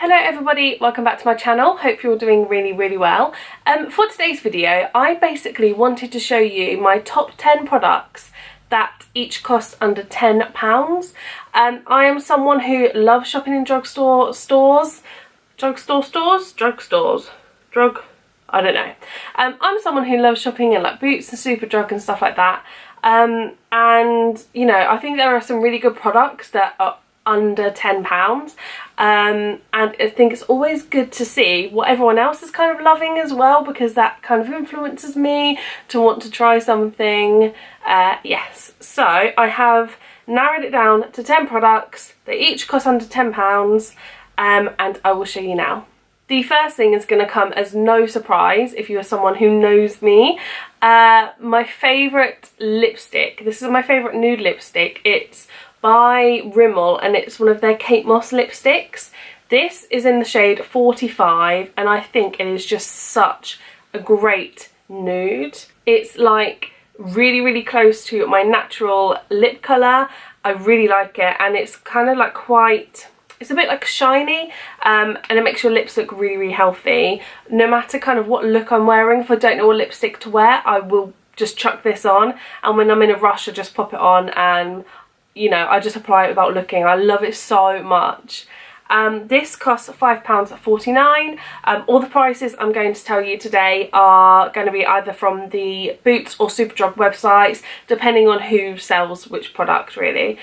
Hello everybody, welcome back to my channel. Hope you're doing really well. For today's video, I basically wanted to show you my top 10 products that each cost under £10. I am someone who loves shopping in I don't know. I'm someone who loves shopping in like Boots and Superdrug and stuff like that. And you know, I think there are some really good products that are under £10, and I think it's always good to see what everyone else is kind of loving as well, because that kind of influences me to want to try something. Yes, so I have narrowed it down to 10 products that each cost under £10, and I will show you now. The first thing is going to come as no surprise if you are someone who knows me. My favourite lipstick, this is my favourite nude lipstick, it's by Rimmel and it's one of their Kate Moss lipsticks. This is in the shade 45 and I think it is just such a great nude. It's like really close to my natural lip colour. I really like it, and it's kind of like quite, it's a bit like shiny, and it makes your lips look really healthy. No matter kind of what look I'm wearing, if I don't know what lipstick to wear, I will just chuck this on, and when I'm in a rush I just pop it on and, you know, I just apply it without looking. I love it so much. This costs £5.49. All the prices I'm going to tell you today are going to be either from the Boots or Superdrug websites, depending on who sells which product really.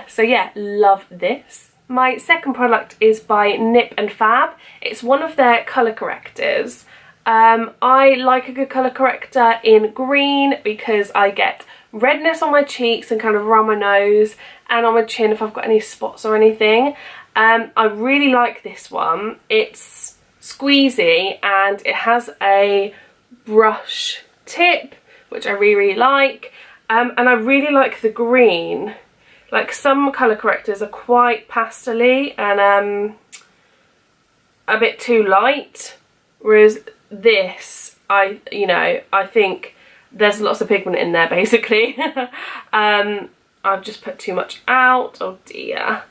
So yeah, love this. My second product is by Nip and Fab. It's one of their colour correctors. I like a good colour corrector in green because I get redness on my cheeks and kind of around my nose and on my chin if I've got any spots or anything. I really like this one. It's squeezy and it has a brush tip, which I really like, and I really like the green. Like, some colour correctors are quite pastel-y and a bit too light, whereas this, I think there's lots of pigment in there basically. I've just put too much out, oh dear.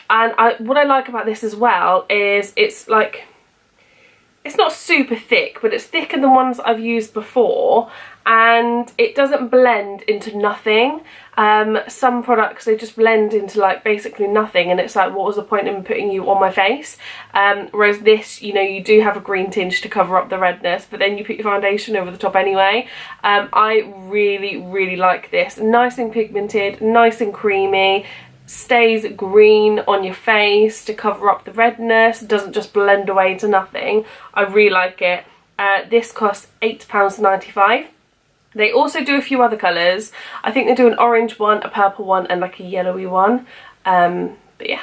And what I like about this as well is it's like, it's not super thick, but it's thicker than ones I've used before, and it doesn't blend into nothing. Some products, they just blend into like basically nothing, and it's like, what was the point in putting you on my face? Whereas this, you know, you do have a green tinge to cover up the redness, but then you put your foundation over the top anyway. I really like this. Nice and pigmented, nice and creamy. Stays green on your face to cover up the redness, doesn't just blend away into nothing. I really like it. This costs £8.95. They also do a few other colours. I think they do an orange one, a purple one and like a yellowy one. But yeah.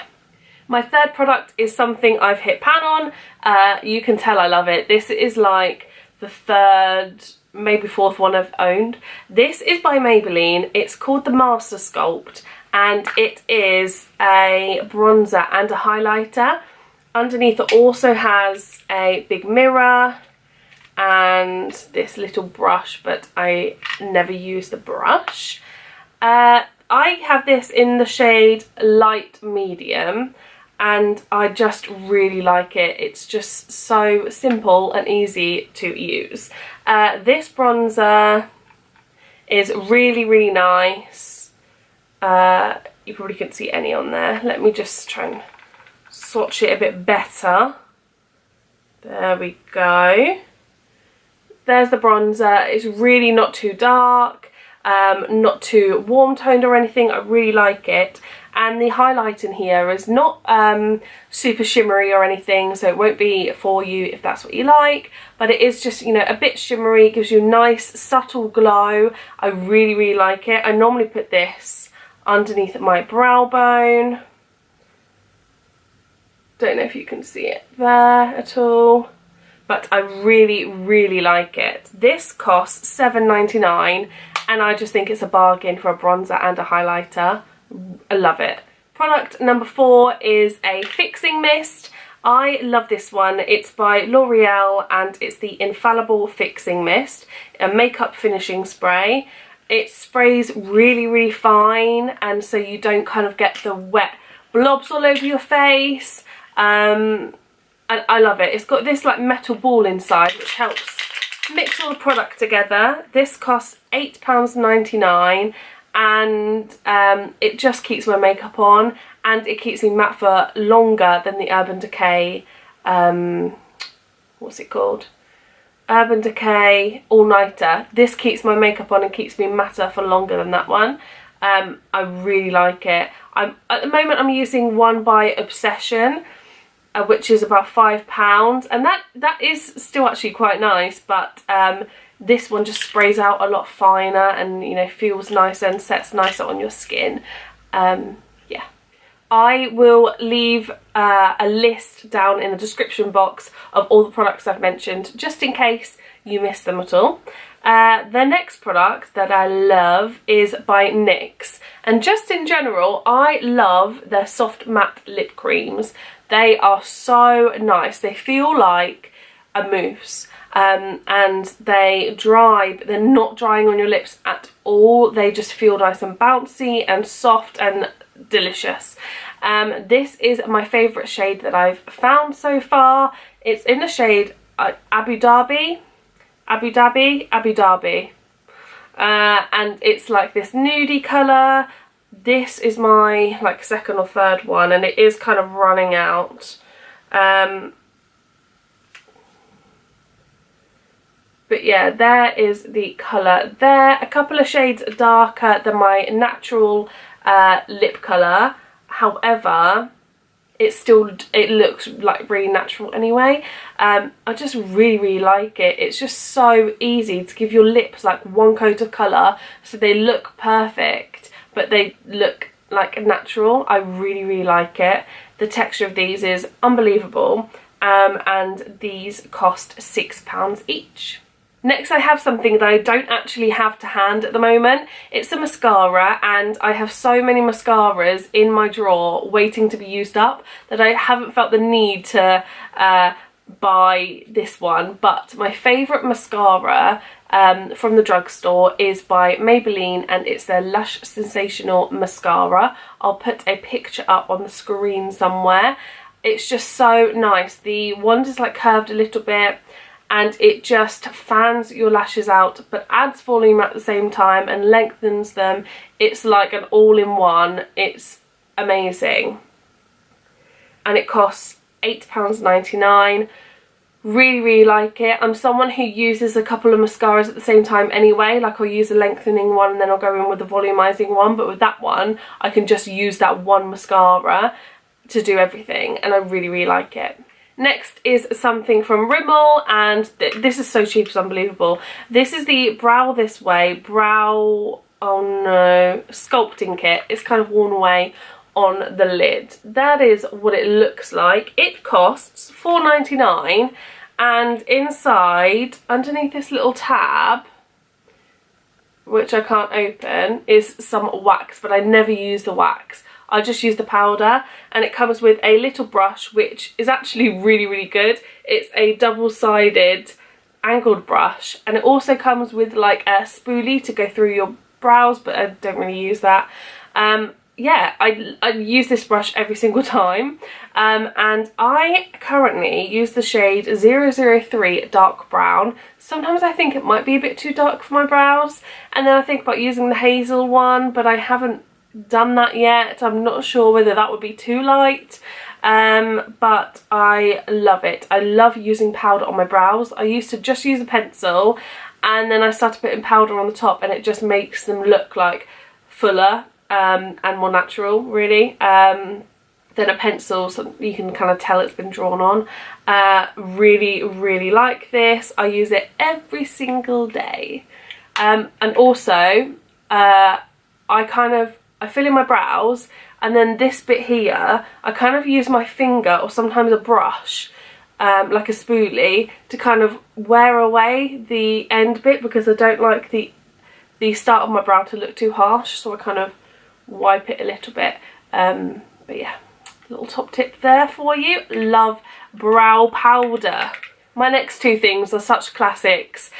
My third product is something I've hit pan on. You can tell I love it. This is like the third, maybe fourth one I've owned. This is by Maybelline. It's called the Mastersculpt, and it is a bronzer and a highlighter. Underneath it also has a big mirror and this little brush, but I never use the brush. I have this in the shade light medium and I just really like it. It's just so simple and easy to use. This bronzer is really nice. You probably couldn't see any on there. Let me just try and swatch it a bit better. There we go. There's the bronzer. It's really not too dark, not too warm toned or anything. I really like it. And the highlight in here is not super shimmery or anything, so it won't be for you if that's what you like, but it is just, you know, a bit shimmery, gives you a nice subtle glow. I really like it. I normally put this underneath my brow bone. Don't know if you can see it there at all, but I really like it. This costs £7.99 and I just think it's a bargain for a bronzer and a highlighter. I love it. Product number 4 is a fixing mist. I love this one. It's by L'Oreal and it's the Infallible Fixing Mist, a makeup finishing spray. It sprays really fine, and so you don't kind of get the wet blobs all over your face. and I love it. It's got this like metal ball inside which helps mix all the product together. This costs £8.99 and it just keeps my makeup on, and it keeps me matte for longer than the Urban Decay, what's it called? Urban Decay All Nighter. This keeps my makeup on and keeps me matter for longer than that one. I really like it. At the moment I'm using one by Obsession, which is about £5, and that is still actually quite nice, but this one just sprays out a lot finer and, you know, feels nicer and sets nicer on your skin. Yeah. I will leave a list down in the description box of all the products I've mentioned, just in case you missed them at all. The next product that I love is by NYX, and just in general I love their soft matte lip creams. They are so nice. They feel like a mousse, and they dry, but they're not drying on your lips at all. They just feel nice and bouncy and soft and delicious. This is my favourite shade that I've found so far. It's in the shade Abu Dhabi, and it's like this nudie colour. This is my like second or third one, and it is kind of running out. But yeah, there is the colour there. A couple of shades darker than my natural lip colour. However, it looks like really natural anyway. I just really like it. It's just so easy to give your lips like one coat of colour so they look perfect, but they look like natural. I really like it. The texture of these is unbelievable, and these cost £6 each. Next I have something that I don't actually have to hand at the moment. It's a mascara, and I have so many mascaras in my drawer waiting to be used up that I haven't felt the need to buy this one. But my favourite mascara from the drugstore is by Maybelline, and it's their Lash Sensational mascara. I'll put a picture up on the screen somewhere. It's just so nice. The wand is like curved a little bit, and it just fans your lashes out but adds volume at the same time and lengthens them. It's like an all-in-one. It's amazing, and it costs £8.99. Really like it. I'm someone who uses a couple of mascaras at the same time anyway. Like, I'll use a lengthening one and then I'll go in with a volumizing one, but with that one I can just use that one mascara to do everything, and I really like it. Next is something from Rimmel, and this is so cheap, it's unbelievable. This is the Brow This Way sculpting kit. It's kind of worn away on the lid. That is what it looks like. It costs £4.99, and inside, underneath this little tab, which I can't open, is some wax, but I never use the wax. I just use the powder, and it comes with a little brush which is actually really good. It's a double-sided angled brush, and it also comes with like a spoolie to go through your brows, but I don't really use that. Yeah, I use this brush every single time, and I currently use the shade 003 Dark Brown. Sometimes I think it might be a bit too dark for my brows, and then I think about using the hazel one, but I haven't done that yet. I'm not sure whether that would be too light, but I love it. I love using powder on my brows. I used to just use a pencil, and then I started putting powder on the top, and it just makes them look like fuller and more natural, really, than a pencil, so you can kind of tell it's been drawn on. Really like this. I use it every single day, and also I fill in my brows, and then this bit here I kind of use my finger or sometimes a brush, like a spoolie, to kind of wear away the end bit, because I don't like the start of my brow to look too harsh, so I kind of wipe it a little bit. But yeah, little top tip there for you. Love brow powder. My next two things are such classics.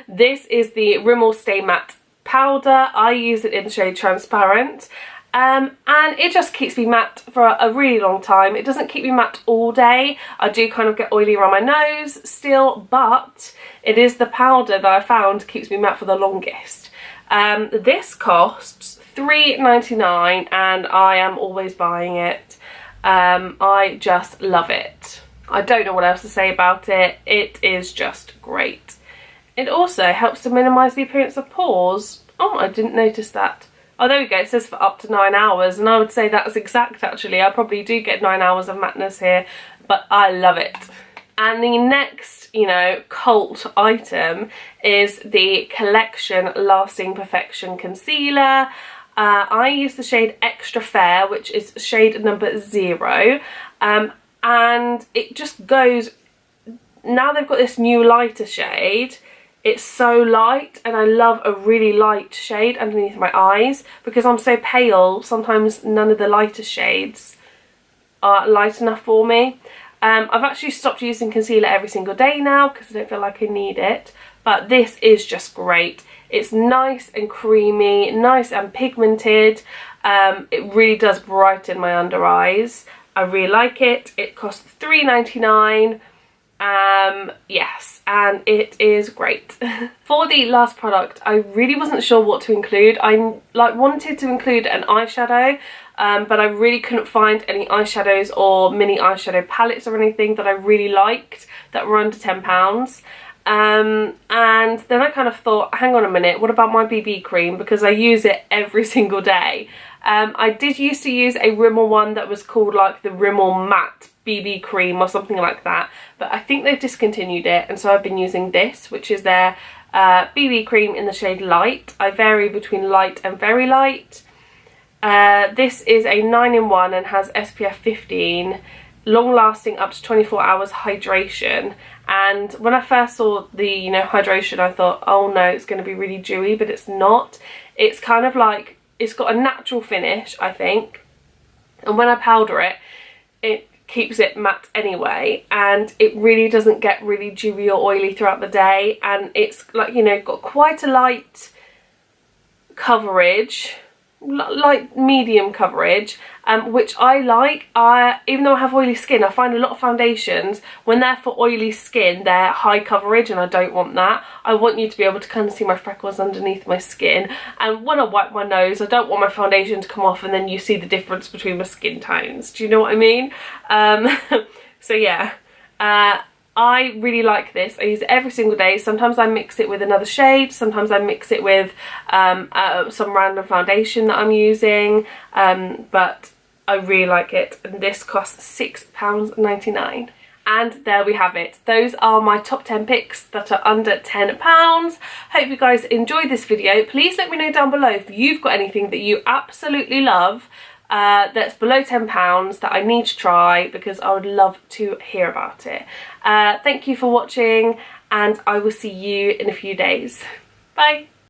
This is the Rimmel Stay Matte powder. I use it in the shade Transparent, And it just keeps me matte for a really long time. It doesn't keep me matte all day. I do kind of get oily around my nose still, but it is the powder that I found keeps me matte for the longest. This costs $3.99 and I am always buying it. I just love it. I don't know what else to say about it. It is just great. It also helps to minimise the appearance of pores. Oh, I didn't notice that. Oh, there we go. It says for up to 9 hours, and I would say that's exact actually. I probably do get 9 hours of matteness here, but I love it. And the next, you know, cult item is the Collection Lasting Perfection Concealer. I use the shade Extra Fair, which is shade number 0. And it just goes, now they've got this new lighter shade. It's so light, and I love a really light shade underneath my eyes because I'm so pale. Sometimes none of the lighter shades are light enough for me. I've actually stopped using concealer every single day now because I don't feel like I need it, but this is just great. It's nice and creamy, nice and pigmented. It really does brighten my under eyes. I really like it. It costs $3.99. Yes, and it is great. For the last product, I really wasn't sure what to include. I wanted to include an eyeshadow, but I really couldn't find any eyeshadows or mini eyeshadow palettes or anything that I really liked that were under £10. And then I kind of thought, hang on a minute, what about my BB cream, because I use it every single day. I did used to use a Rimmel one that was called like the Rimmel Matte BB Cream or something like that, but I think they've discontinued it, and so I've been using this, which is their BB cream in the shade Light. I vary between light and very light. This is a 9-in-1 and has SPF 15, long lasting up to 24 hours hydration. And when I first saw the, you know, hydration, I thought, oh no, it's going to be really dewy, but it's not. It's kind of like, it's got a natural finish, I think, and when I powder it, it keeps it matte anyway, and it really doesn't get really dewy or oily throughout the day, and it's like, you know, got quite a light coverage, light medium coverage, which I like. Even though I have oily skin, I find a lot of foundations, when they're for oily skin, they're high coverage, and I don't want that. I want you to be able to kind of see my freckles underneath my skin, and when I wipe my nose, I don't want my foundation to come off and then you see the difference between my skin tones. Do you know what I mean? So yeah, I really like this. I use it every single day. Sometimes I mix it with another shade, sometimes I mix it with some random foundation that I'm using, but I really like it, and this costs £6.99. And there we have it. Those are my top 10 picks that are under £10. Hope you guys enjoyed this video. Please let me know down below if you've got anything that you absolutely love that's below £10 that I need to try, because I would love to hear about it. Thank you for watching, and I will see you in a few days. Bye.